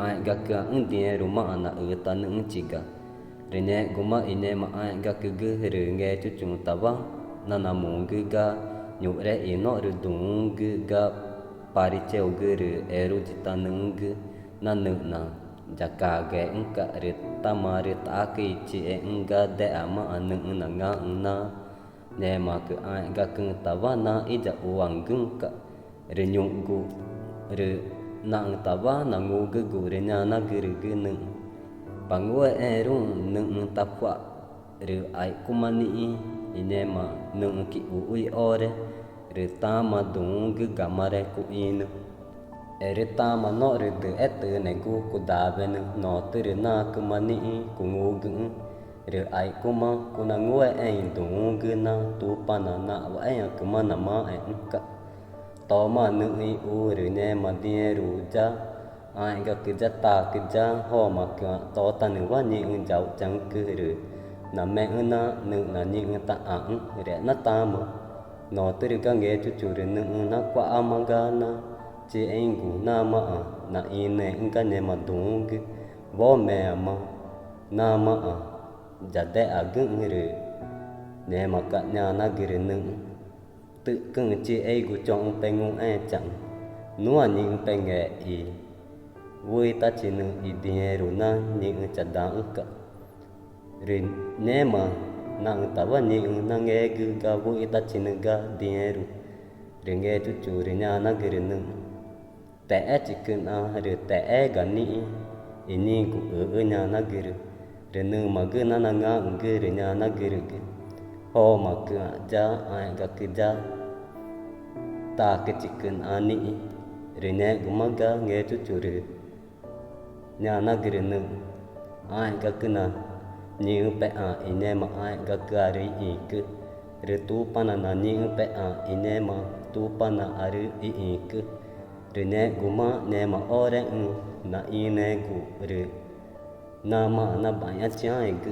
ai gak ka dia rumah anak tanung ciga rene guma ine ma ai gak ge nge cucung tawa nana mung ga nyure ino dung ga pari cheu ge eru tanung nanu na jaka ge engka rit tamari taki ci engga de ama anu na nga na ne ma ke ai gak tawa na ija uang gengka renyunggu re nang tawa nangu gu re na gere neng pangwe erung neng tapwa re ai kumani ine ma neng ki ui ore re tama dung gamare ku inu ere tama no re de et ne gu ku daven no tere na kumani ku ngu re ai kuma kuna ngwe en dung na tu panana wa en kumana ma en ka to ma nữ u rồi nè mà đi ru cha ai ga cái ta cái cha ho mà cái to ta nữ wa nhị cháu chẳng cứ rồi na mẹ na nữ na nhị ta ăn rồi na ta mà nó tới cái nghe chú rồi nữ na qua amaga na chị anh gu na mà na in nè cái nè mà đúng cái bố mẹ mà na mà giờ để à gừng rồi nè mà cả nhà na gửi nữ tự cưng chị ấy của chồng tay ngung ai chẳng nuôi những tay nghề ý vui ta chỉ nương ý đi rồi na những chặt đáng cả rồi nếu mà nàng ta vẫn những nàng nghe cứ cả vui ta chỉ nương cả đi rồi nghe chú chú rồi nhà na gửi nương té chỉ cần rồi té gần ní ý ní của ở nhà na gửi rồi nương mà cứ na ngang gửi rồi nhà na gửi ho mà cứ cha ai gặp cứ cha ta cái chỉ cần ani rồi nè cũng mắc ga nghe chút chút rồi nhà na cái nữa ai gặp cứ na như bé ine mà ai gặp cái rồi ý cứ rồi tu pana na như bé ine mà tu pana ari ý cứ rồi nè cũng mà nè mà ore na ine cũng rồi na mà na bay chai cứ